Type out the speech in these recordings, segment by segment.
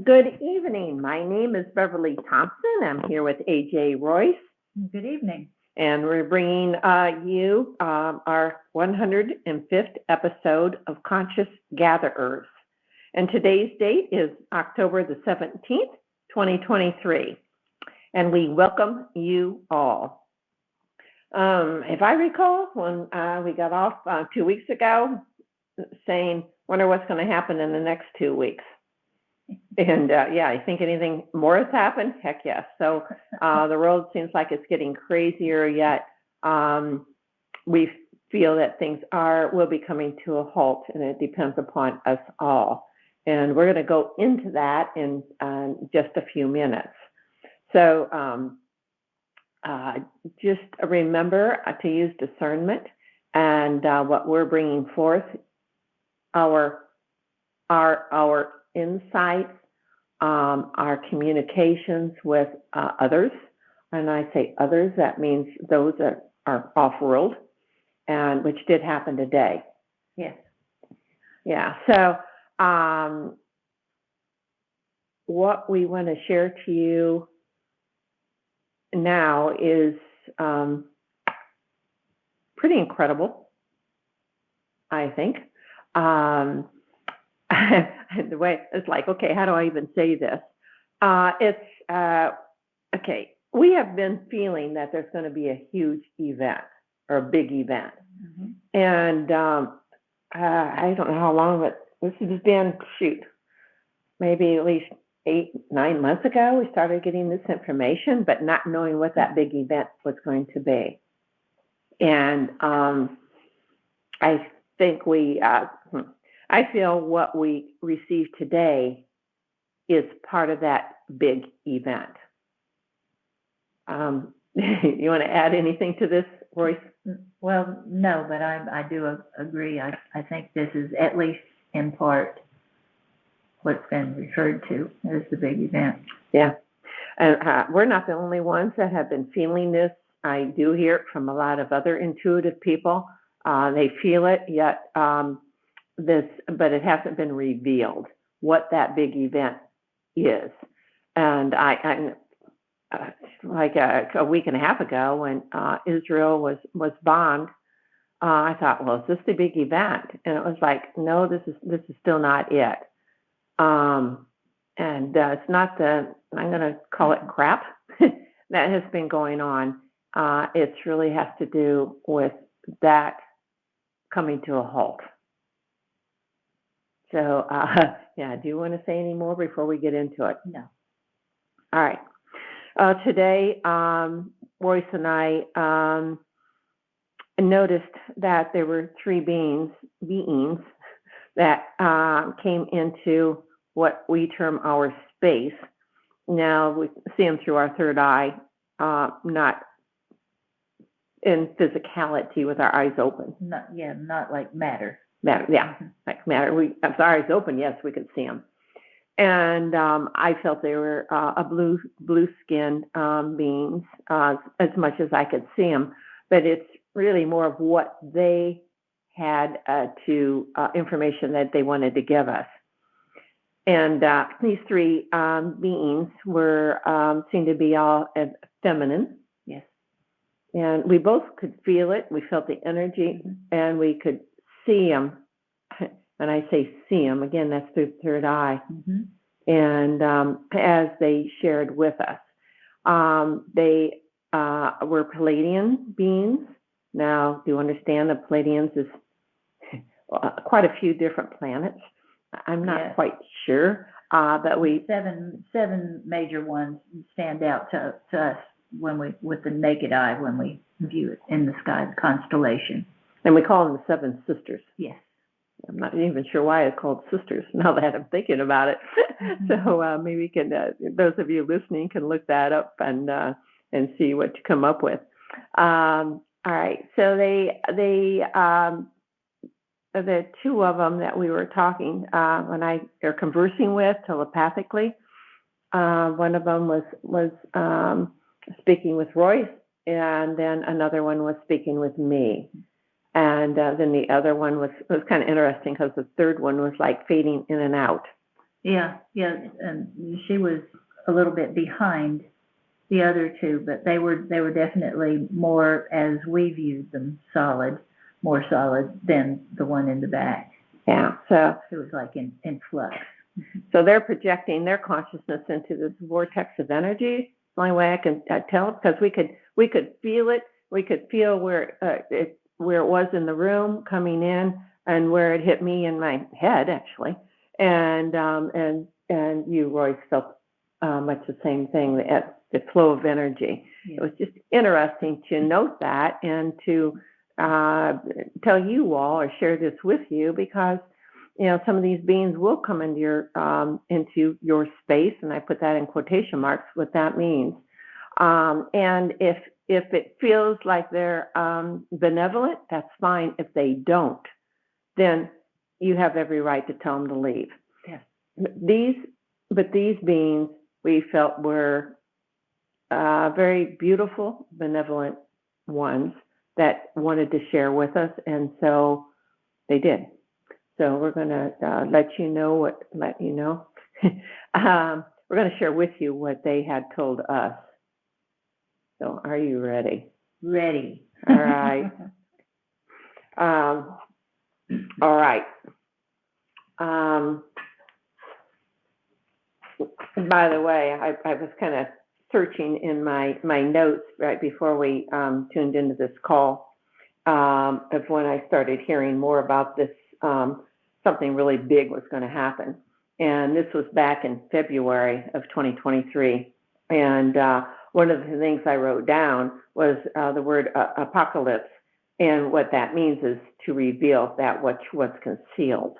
Good evening. My name is Beverly Thompson. I'm here with AJ Royce, Good evening. and we're bringing you our 105th episode of Conscious Gatherers. And today's date is October the 17th, 2023. And we welcome you all. If I recall, when we got off 2 weeks ago, saying, wonder what's going to happen in the next 2 weeks. And yeah, I think anything more has happened? Heck yes. So the world seems like it's getting crazier, yet we feel that things will be coming to a halt, and it depends upon us all. And we're going to go into that in just a few minutes. So just remember to use discernment, and what we're bringing forth, our insights, our communications with others. And I say others, that means those that are off-world, and which did happen today. Yes. Yeah. So what we want to share to you now is pretty incredible, I think. The way it's like, okay, how do I even say this? Okay. We have been feeling that there's going to be a huge event or a big event, and I don't know how long, but this has been maybe at least 8-9 months ago. We started getting this information, but not knowing what that big event was going to be, and I think I feel what we received today is part of that big event. You want to add anything to this, Royce? Well, no, but I do agree. I think this is at least in part what's been referred to as the big event. Yeah. And we're not the only ones that have been feeling this. I do hear it from a lot of other intuitive people. They feel it, yet but it hasn't been revealed what that big event is. And I like a week and a half ago, when Israel was bombed, I thought, well, is this the big event? And it was like, no, this is still not it. And it's not I'm going to call it crap that has been going on. It really has to do with that coming to a halt. So, yeah, do you want to say any more before we get into it? No. All right. Today, Royce and I noticed that there were three beings that came into what we term our space. Now, we see them through our third eye, not in physicality with our eyes open. Not like matter. Yeah, like matter. With our eyes open, yes, we could see them. And I felt they were a blue-skinned beings as much as I could see them. But it's really more of what they had information that they wanted to give us. And these three beings seemed to be all feminine. Yes. And we both could feel it. We felt the energy, and we could see them. And I say see them, again, that's through the third eye. And as they shared with us, they were Palladian beings. Now, do you understand the Palladians is quite a few different planets? I'm not quite sure, but seven major ones stand out to us with the naked eye when we view it in the sky, the constellation. And we call them the Seven Sisters. Yes. I'm not even sure why it's called sisters now that I'm thinking about it. So maybe those of you listening can look that up and see what you come up with. All right. So the two of them that we were talking or conversing with telepathically, one of them was speaking with Royce, and then another one was speaking with me. And then the other one was kind of interesting because the third one was like fading in and out. Yeah, and she was a little bit behind the other two, but they were definitely more, as we viewed them, more solid than the one in the back. Yeah, so it was like in flux. So they're projecting their consciousness into this vortex of energy. The only way I can tell, because we could feel it. We could feel where it was in the room coming in, and where it hit me in my head actually. And you, Royce, felt much the same thing. The flow of energy. Yeah. It was just interesting to note that and to tell you all or share this with you, because some of these beings will come into your space, and I put that in quotation marks, what that means. And if it feels like they're benevolent, that's fine. If they don't, then you have every right to tell them to leave. Yeah. These beings we felt were very beautiful, benevolent ones that wanted to share with us, and so they did. So we're going to let you know. We're going to share with you what they had told us. So are you ready? Ready. All right. All right. By the way, I was kind of searching in my notes right before we tuned into this call of when I started hearing more about this. Something really big was going to happen. And this was back in February of 2023. And one of the things I wrote down was the word apocalypse. And what that means is to reveal that which was concealed.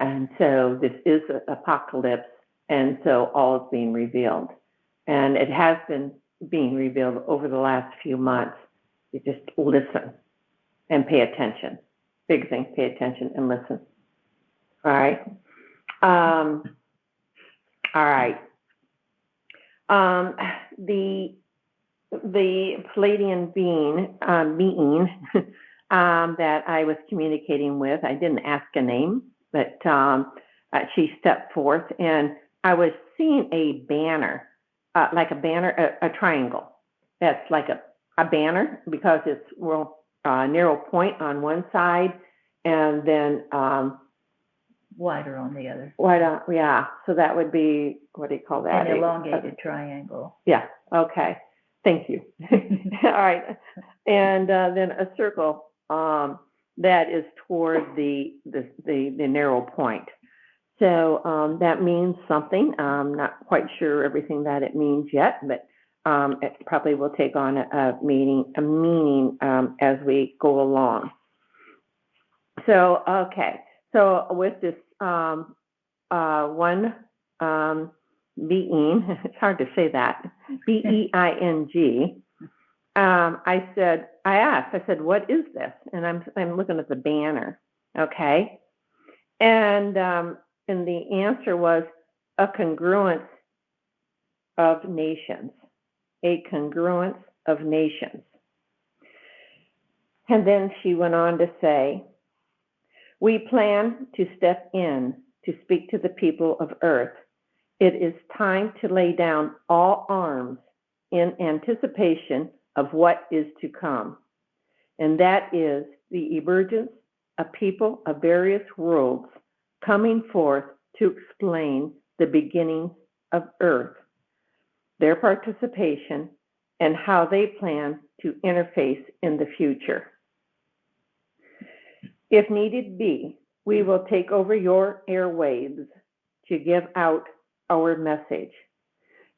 And so this is an apocalypse. And so all is being revealed. And it has been being revealed over the last few months. You just listen and pay attention. Big thing, pay attention and listen. All right. All right. The Palladian being that I was communicating with, I didn't ask a name, but she stepped forth, and I was seeing a banner, like a banner, a triangle. That's like a banner, because it's real narrow point on one side, and then wider on the other. Wider, yeah. So that would be, what do you call that? An elongated triangle. Yeah. Okay. Thank you. All right. And then a circle that is toward the narrow point. So that means something. I'm not quite sure everything that it means yet, but it probably will take on a meaning as we go along. So, okay. So with this one being, it's hard to say that, being, I said, what is this? And I'm looking at the banner, okay? And the answer was a congruence of nations, a congruence of nations. And then she went on to say, we plan to step in to speak to the people of Earth. It is time to lay down all arms in anticipation of what is to come. And that is the emergence of people of various worlds coming forth to explain the beginnings of Earth, their participation, and how they plan to interface in the future. If needed be, we will take over your airwaves to give out our message.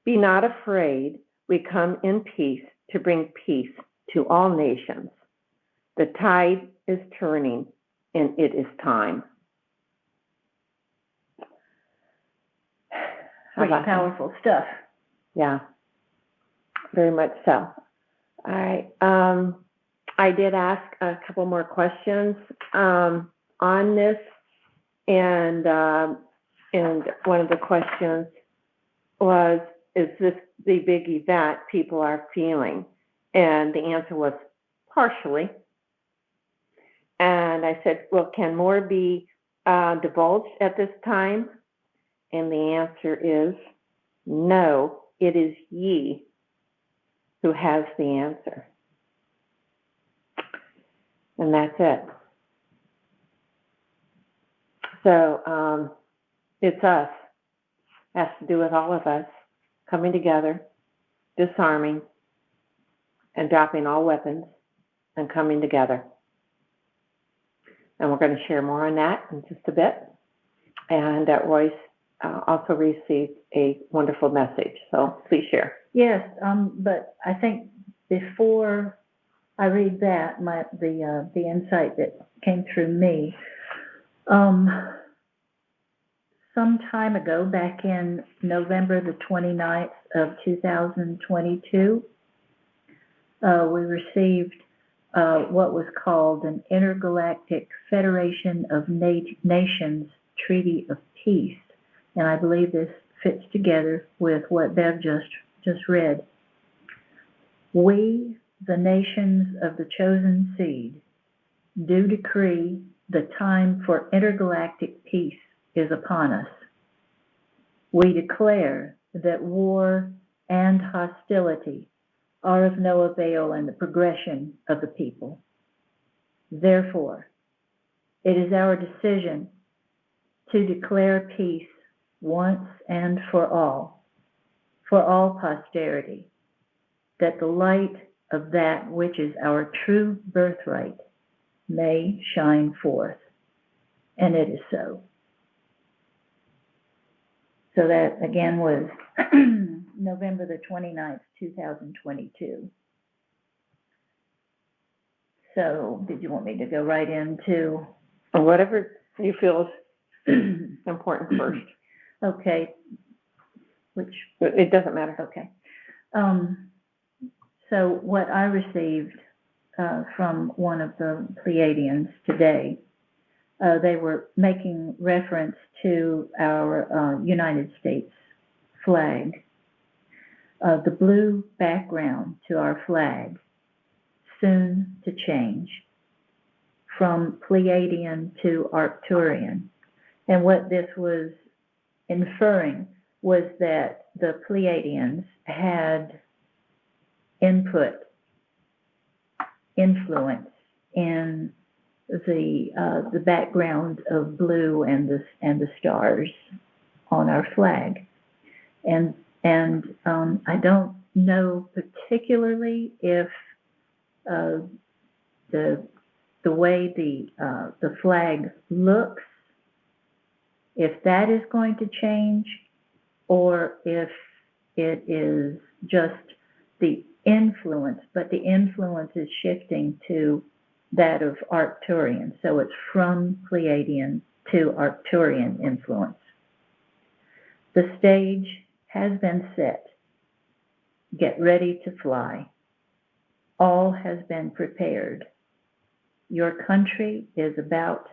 Be not afraid, we come in peace to bring peace to all nations. The tide is turning, and it is time. Pretty powerful stuff. Yeah, very much so. All right. I did ask a couple more questions on this, and one of the questions was, is this the big event people are feeling? And the answer was partially. And I said, well, can more be divulged at this time? And the answer is no, it is ye who has the answer. And that's it. So it's us. It has to do with all of us coming together, disarming, and dropping all weapons and coming together. And we're going to share more on that in just a bit. And Royce also received a wonderful message. So please share. Yes, but I think before I read that, the insight that came through me, some time ago, back in November the 29th of 2022, we received what was called an Intergalactic Federation of Nations Treaty of Peace. And I believe this fits together with what Bev just read. We, the nations of the chosen seed, do decree the time for intergalactic peace is upon us. We declare that war and hostility are of no avail in the progression of the people. Therefore, it is our decision to declare peace once and for all posterity, that the light of that which is our true birthright may shine forth. And it is so. So that again was November the 29th, 2022. So did you want me to go right into? Whatever you feel is important first. Okay. It doesn't matter. Okay. So what I received from one of the Pleiadians today, they were making reference to our United States flag. The blue background to our flag, soon to change from Pleiadian to Arcturian. And what this was inferring was that the Pleiadians had influence in the background of blue and the stars on our flag, and I don't know particularly if the way the flag looks, if that is going to change, or if it is just the influence, but the influence is shifting to that of Arcturian. So it's from Pleiadian to Arcturian influence. The stage has been set. Get ready to fly. All has been prepared. Your country is about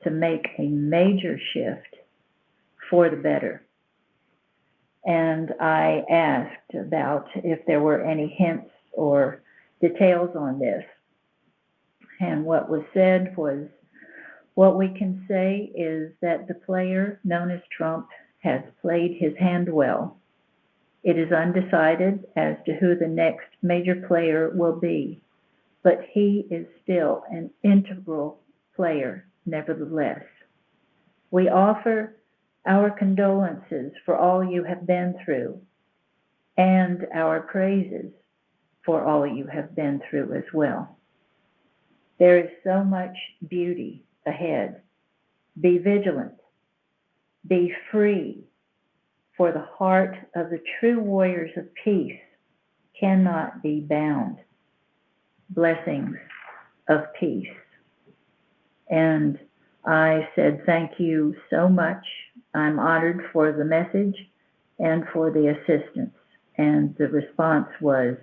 to make a major shift for the better. And I asked about if there were any hints or details on this. And what was said was, what we can say is that the player known as Trump has played his hand well. It is undecided as to who the next major player will be, but he is still an integral player nevertheless. We offer our condolences for all you have been through, and our praises for all you have been through as well. There is so much beauty ahead. Be vigilant. Be free, for the heart of the true warriors of peace cannot be bound. Blessings of peace. And I said, thank you so much. I'm honored for the message and for the assistance. And the response was,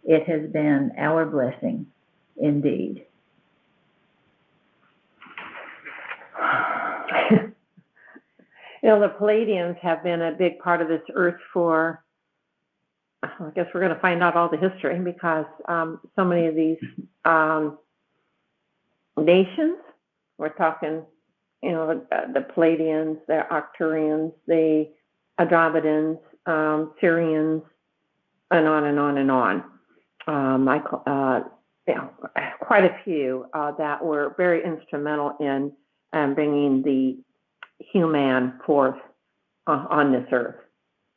it has been our blessing indeed. The Palladians have been a big part of this earth for, I guess we're going to find out all the history, because so many of these nations, we're talking the Palladians, the Arcturians, the Andromedans, Syrians, and on and on and on. Quite a few that were very instrumental in bringing the human forth on this earth,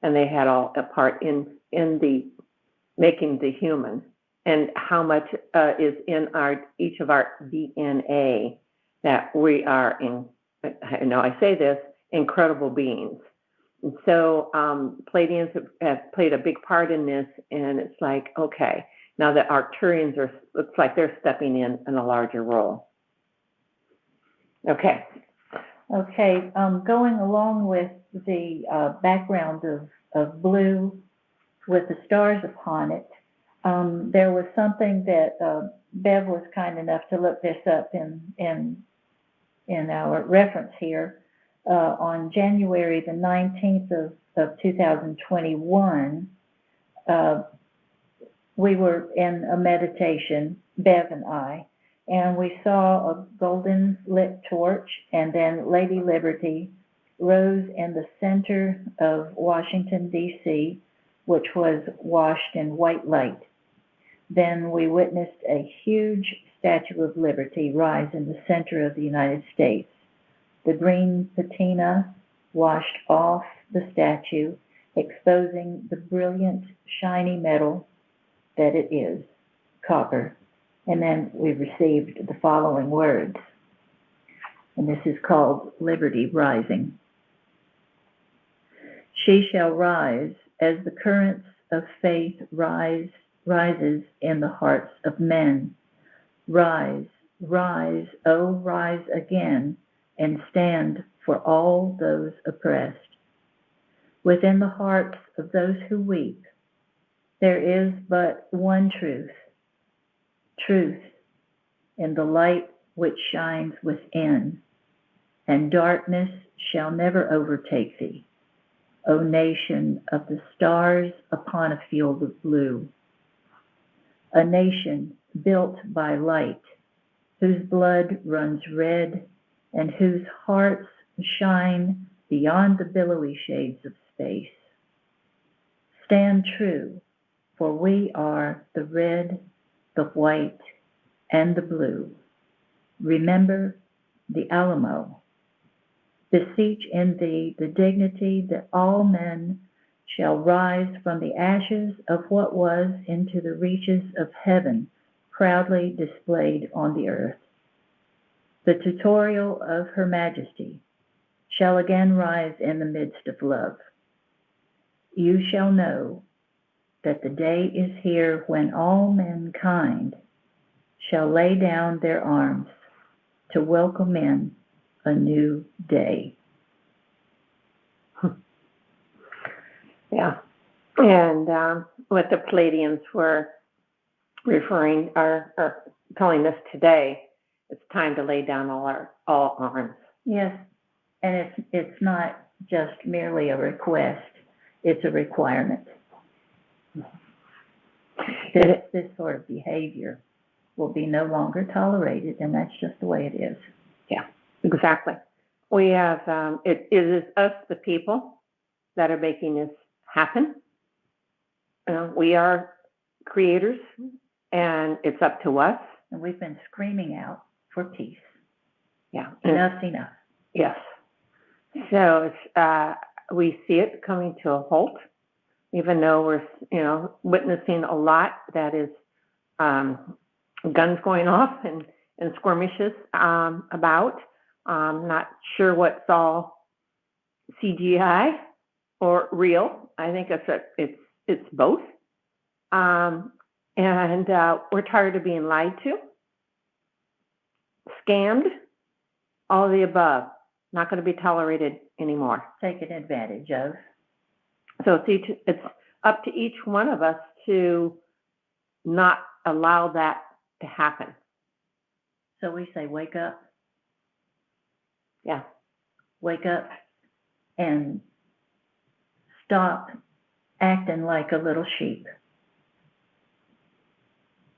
and they had all a part in the making the human, and how much is in each of our DNA that we are I say this, incredible beings. And so Pleiadians have played a big part in this, and it's like, okay, now the Arcturians looks like they're stepping in a larger role. Okay. Okay, going along with the background of blue with the stars upon it, there was something that Bev was kind enough to look this up in our reference here. On January the 19th of 2021, we were in a meditation, Bev and I, and we saw a golden lit torch, and then Lady Liberty rose in the center of Washington, D.C., which was washed in white light. Then we witnessed a huge Statue of Liberty rise in the center of the United States. The green patina washed off the statue, exposing the brilliant, shiny metal that it is, copper. And then we received the following words, and this is called Liberty Rising. She shall rise as the currents of faith rises in the hearts of men. Rise, rise, oh rise again, and stand for all those oppressed. Within the hearts of those who weep, there is but one truth in the light which shines within, and darkness shall never overtake thee, O nation of the stars upon a field of blue, a nation built by light, whose blood runs red and whose hearts shine beyond the billowy shades of space. Stand true, for we are the red, the white, and the blue. Remember the Alamo. Beseech in thee the dignity that all men shall rise from the ashes of what was into the reaches of heaven, proudly displayed on the earth. The tutorial of Her Majesty shall again rise in the midst of love. You shall know that the day is here when all mankind shall lay down their arms to welcome in a new day. Yeah, and what the Palladians were referring or telling us today, it's time to lay down all arms. Yes, and it's not just merely a request; it's a requirement. This sort of behavior will be no longer tolerated, and that's just the way it is. Yeah, exactly. We have it is us, the people, that are making this happen. We are creators, and it's up to us. And we've been screaming out for peace. Yeah, enough's enough. Yes. So it's we see it coming to a halt, even though we're witnessing a lot that is guns going off and skirmishes about. Not sure what's all CGI or real. I think it's both. And we're tired of being lied to, scammed, all of the above. Not going to be tolerated anymore. Taken advantage of. So it's up to each one of us to not allow that to happen. So we say, wake up. Yeah. Wake up and stop acting like a little sheep.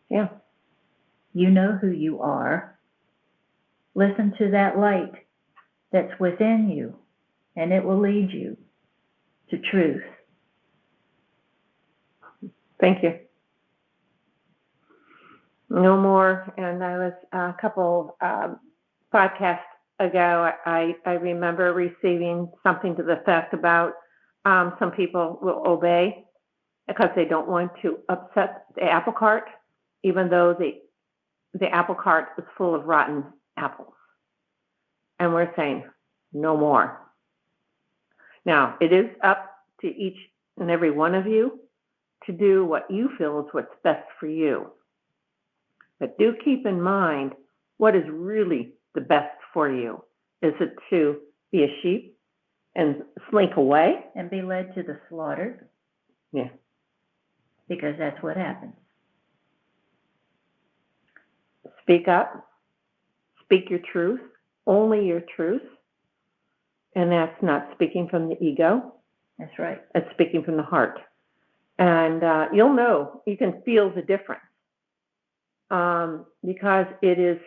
Yeah. You know who you are. Listen to that light that's within you, and it will lead you to truth. Thank you. No more. And I was a couple podcasts ago, I remember receiving something to the effect about some people will obey because they don't want to upset the apple cart, even though the apple cart is full of rotten apples. And we're saying, no more. Now, it is up to each and every one of you to do what you feel is what's best for you. But do keep in mind what is really the best for you. Is it to be a sheep and slink away? And be led to the slaughter? Yeah. Because that's what happens. Speak up. Speak your truth. Only your truth. And that's not speaking from the ego. That's right. It's speaking from the heart. And you'll know, you can feel the difference. Because it is,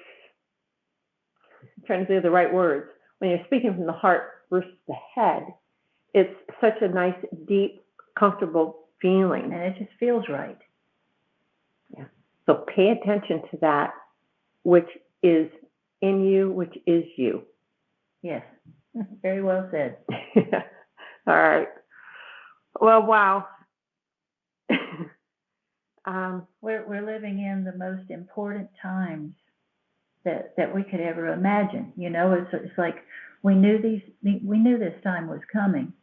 I'm trying to think of the right words, when you're speaking from the heart versus the head, it's such a nice, deep, comfortable feeling. And it just feels right. Yeah. So pay attention to that, which is in you, which is you. Yes. Very well said. All right. Well, wow. We're living in the most important times that we could ever imagine. You know, it's like we knew this time was coming,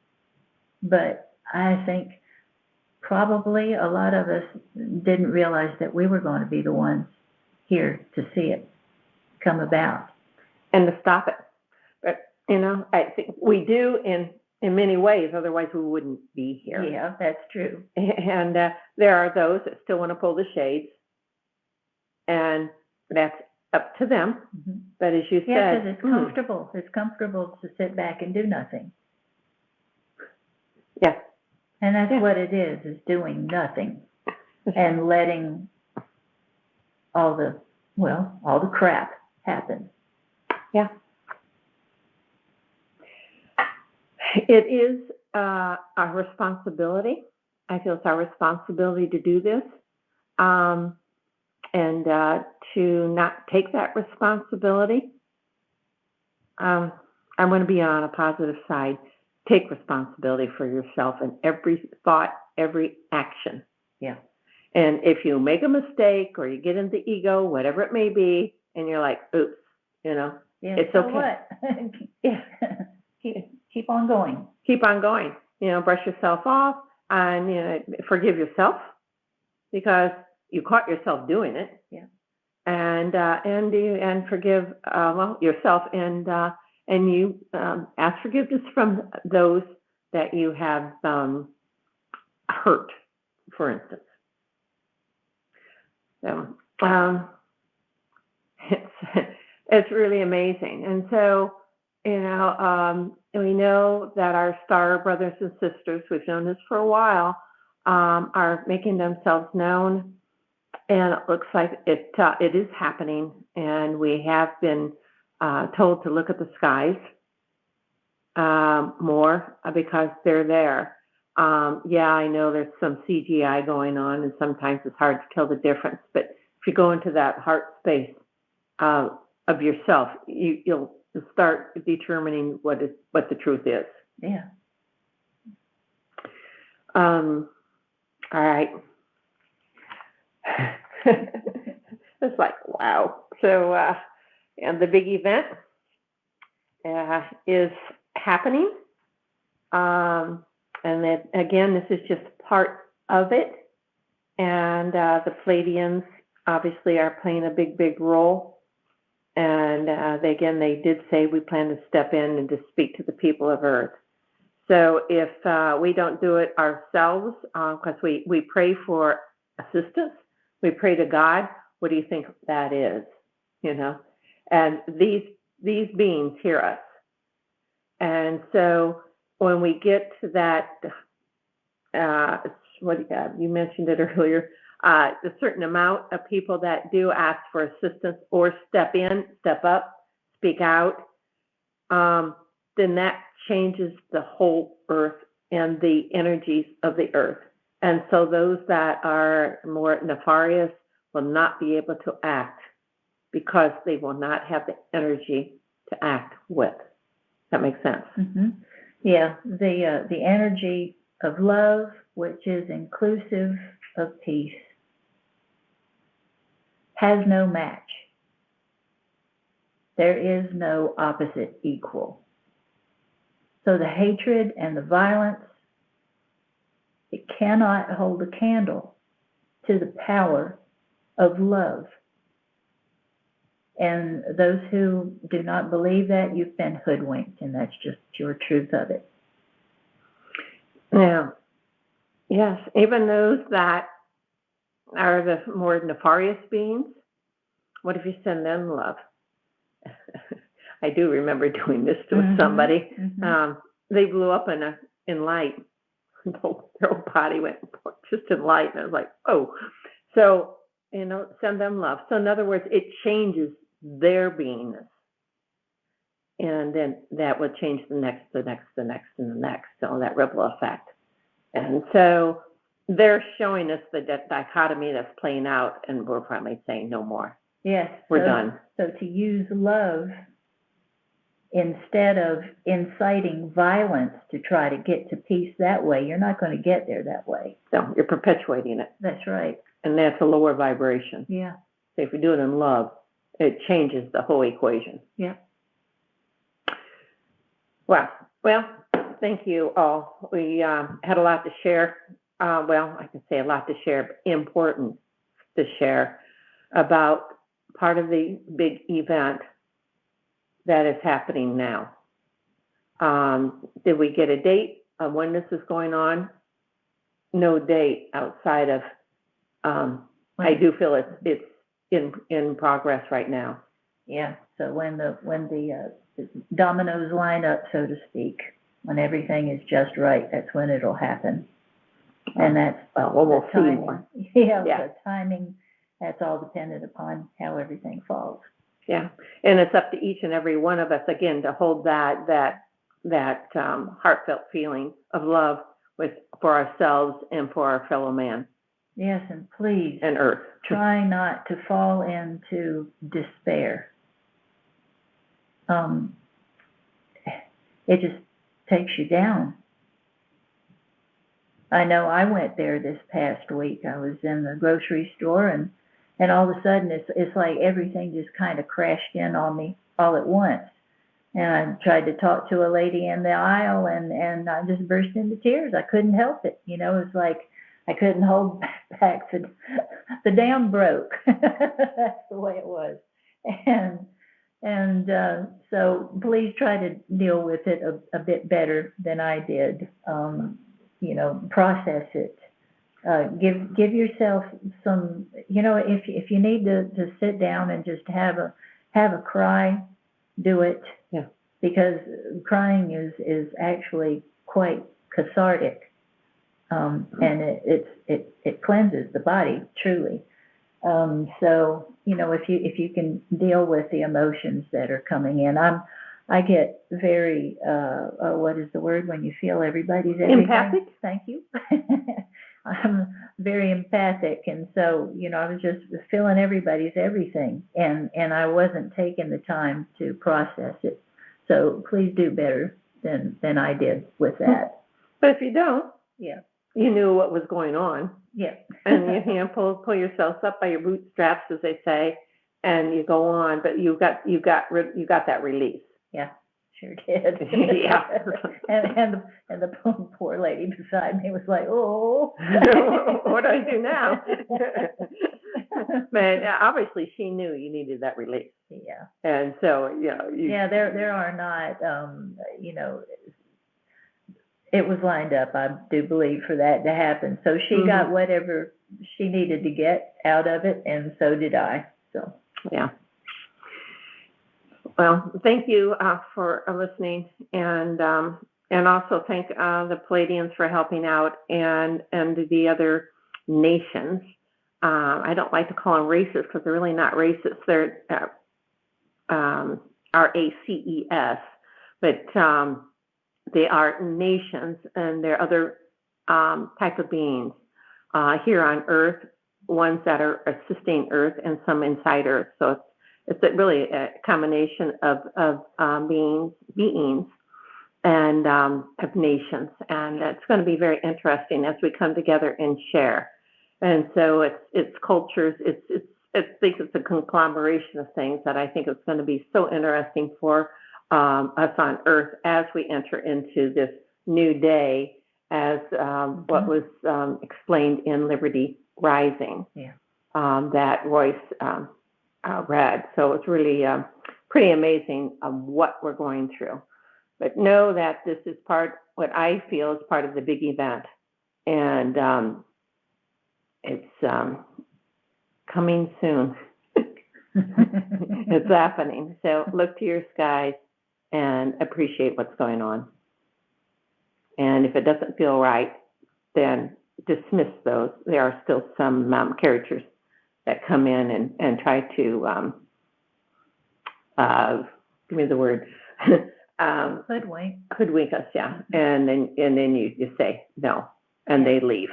but I think probably a lot of us didn't realize that we were going to be the ones here to see it come about and to stop it. But you know, I think we do in many ways, otherwise we wouldn't be here. Yeah, that's true. And there are those that still want to pull the shades, and that's up to them. Mm-hmm. But as you yeah, said, because it's comfortable. It's comfortable to sit back and do nothing. Yeah. And that's what it is doing nothing and letting all the crap happen. Yeah. It is our responsibility. I feel it's our responsibility to do this, and to not take that responsibility. I'm going to be on a positive side. Take responsibility for yourself in every thought, every action. Yeah. And if you make a mistake or you get into ego, whatever it may be, and you're like, oops, you know, yeah, it's so okay. What? Yeah. Keep on going. Keep on going. You know, brush yourself off and, you know, forgive yourself because you caught yourself doing it. Yeah. And forgive yourself and you ask forgiveness from those that you have hurt, for instance. So it's really amazing. And so, you know, we know that our star brothers and sisters, we've known this for a while, are making themselves known. And it looks like it is happening. And we have been told to look at the skies more because they're there. Yeah, I know there's some CGI going on, and sometimes it's hard to tell the difference. But if you go into that heart space of yourself, you'll start determining what the truth is. Yeah. All right. It's like, wow. So, and the big event is happening. And then again, this is just part of it. And the Palladians obviously are playing a big, big role. And they did say we plan to step in and to speak to the people of Earth. So if we don't do it ourselves, because we pray for assistance, we pray to God. What do you think that is? You know, and these beings hear us. And so when we get to that, you mentioned it earlier, a certain amount of people that do ask for assistance or step up, speak out, then that changes the whole earth and the energies of the earth. And so those that are more nefarious will not be able to act because they will not have the energy to act with. That makes sense? Mm-hmm. Yeah, the energy of love, which is inclusive of peace, has no match. There is no opposite equal. So the hatred and the violence, it cannot hold a candle to the power of love. And those who do not believe that, you've been hoodwinked, and that's just pure truth of it. Now, yes, even those that are the more nefarious beings, what if you send them love? I do remember doing this to somebody. Mm-hmm. They blew up in light. Their whole body went just in light, and I was like, oh. So, send them love. So in other words, it changes their beingness. And then that would change the next, and the next. So that ripple effect. And so they're showing us the dichotomy that's playing out, and we're finally saying no more. Yes. We're done. So to use love instead of inciting violence to try to get to peace that way, you're not going to get there that way. No, you're perpetuating it. That's right. And that's a lower vibration. Yeah. So if you do it in love, it changes the whole equation. Yeah. Well, thank you all. We had a lot to share. I can say a lot to share, but important to share about part of the big event that is happening now. Did we get a date of when this is going on? No date outside of, I do feel it's in progress right now. Yeah, so when the dominoes line up, so to speak, when everything is just right, that's when it'll happen. And that's we'll see more. Yeah, the timing, that's all dependent upon how everything falls. Yeah, and it's up to each and every one of us, again, to hold that heartfelt feeling of love for ourselves and for our fellow man. Yes, and please, and earth. Try not to fall into despair. It just takes you down. I know I went there this past week. I was in the grocery store, and all of a sudden it's like everything just kind of crashed in on me all at once. And I tried to talk to a lady in the aisle, and I just burst into tears. I couldn't help it. It's like I couldn't hold back. The dam broke. That's the way it was. And so please try to deal with it a bit better than I did. Process it. Give yourself some, if you need to sit down and just have a cry, do it. Yeah. Because crying is actually quite cathartic, and it cleanses the body truly. So if you can deal with the emotions that are coming in, I get very what is the word when you feel everybody's everything? Empathic. Thank you. I'm very empathic, and so I was just feeling everybody's everything, and I wasn't taking the time to process it. So please do better than I did with that. But if you don't, yeah, you knew what was going on. Yeah. And you pull yourselves up by your bootstraps, as they say, and you go on. But you got that release. Yeah, sure did. Yeah. and the poor lady beside me was like, oh. What do I do now? But obviously she knew you needed that release. Yeah. And so, there are not, it was lined up, I do believe, for that to happen. So she got whatever she needed to get out of it, and so did I. So. Yeah. Well, thank you for listening, and also thank the Palladians for helping out, and the other nations. I don't like to call them racist because they're really not racist. They're RACES, but they are nations, and they're other type of beings here on Earth, ones that are assisting Earth and some inside Earth. So it's really a combination of beings and of nations, and it's going to be very interesting as we come together and share. And so it's cultures. I think it's a conglomeration of things that I think is going to be so interesting for us on Earth as we enter into this new day, as what was explained in Liberty Rising, that Royce read. So it's really pretty amazing what we're going through. But know that this is what I feel is part of the big event. And it's coming soon. It's happening. So look to your skies and appreciate what's going on. And if it doesn't feel right, then dismiss those. There are still some characters that come in and try to, give me the word, hoodwink us, yeah. And then you just say no, and they leave,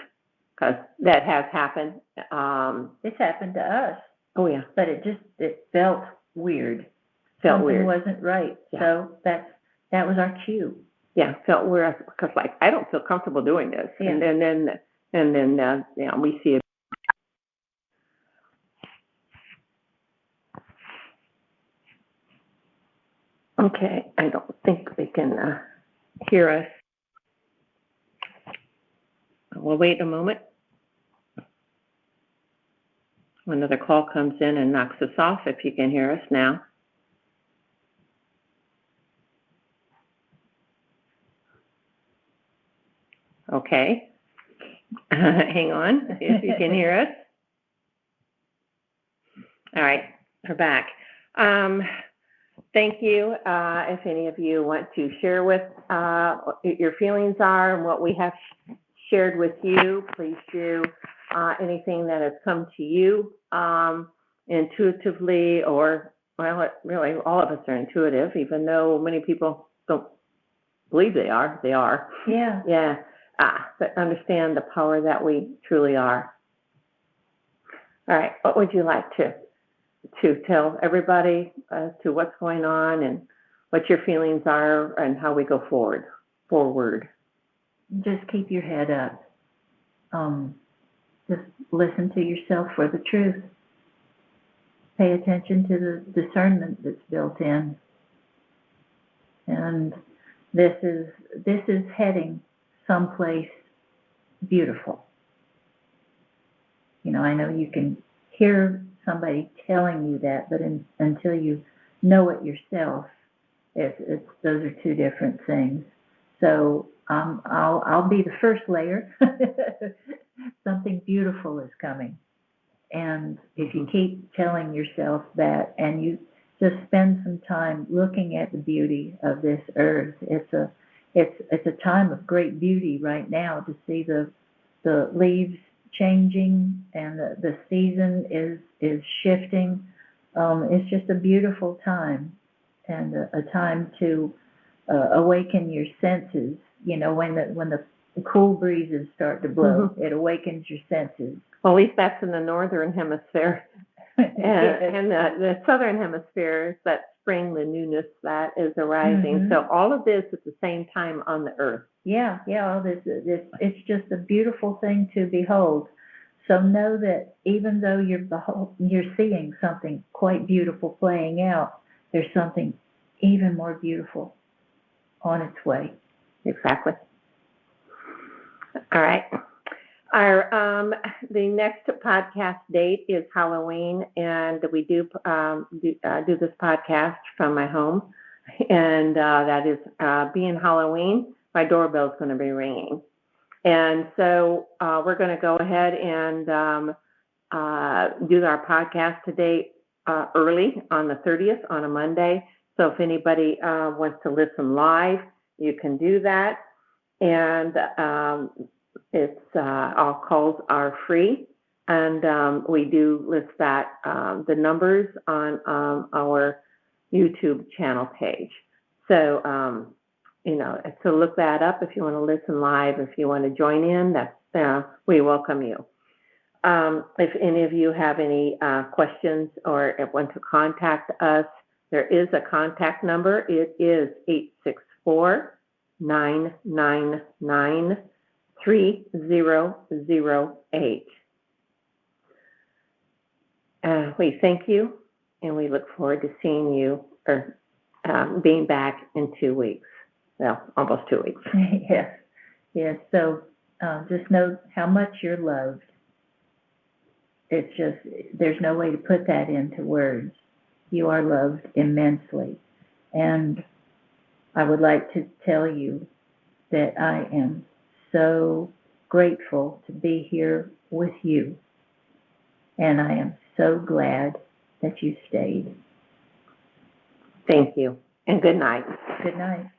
because that has happened. It's happened to us. Oh yeah. But it felt weird. Something wasn't right. Yeah. So that was our cue. Yeah, felt weird, because I don't feel comfortable doing this. Yeah. And then we see it. Okay, I don't think they can hear us. We'll wait a moment. Another call comes in and knocks us off, if you can hear us now. Okay. Hang on, if you can hear us. All right, we're back. Thank you. If any of you want to share what your feelings are and what we have shared with you, please do. Anything that has come to you intuitively, or, well, really all of us are intuitive, even though many people don't believe they are. They are. Yeah. Yeah. But understand the power that we truly are. All right. What would you like to tell everybody as to what's going on and what your feelings are and how we go forward? Just keep your head up. Just listen to yourself for the truth. Pay attention to the discernment that's built in. And this is heading someplace beautiful. I know you can hear somebody telling you that, but until you know it yourself, those are two different things. So I'll be the first layer. Something beautiful is coming, and if you keep telling yourself that, and you just spend some time looking at the beauty of this earth, it's a time of great beauty right now to see the leaves changing, and the season is shifting. It's just a beautiful time, and a time to awaken your senses. When the cool breezes start to blow, it awakens your senses. Well, at least that's in the northern hemisphere. And the southern hemisphere is that spring, the newness that is arising. Mm-hmm. So all of this at the same time on the earth. Yeah, all this it's just a beautiful thing to behold. So know that even though you're seeing something quite beautiful playing out, there's something even more beautiful on its way. Exactly. All right. The next podcast date is Halloween, and we do this podcast from my home, and that is being Halloween. My doorbell is going to be ringing, and so we're going to go ahead and do our podcast today early on the 30th on a Monday. So if anybody wants to listen live, you can do that, and it's all calls are free, and we do list that the numbers on our YouTube channel page. So, so look that up if you want to listen live. If you want to join in, we welcome you. If any of you have any questions or want to contact us, there is a contact number. It is 864-999-3008. We thank you, and we look forward to seeing you or being back in 2 weeks. Well, almost 2 weeks. Yes. So just know how much you're loved. It's just, there's no way to put that into words. You are loved immensely. And I would like to tell you that I am so grateful to be here with you. And I am so glad that you stayed. Thank you, and good night. Good night.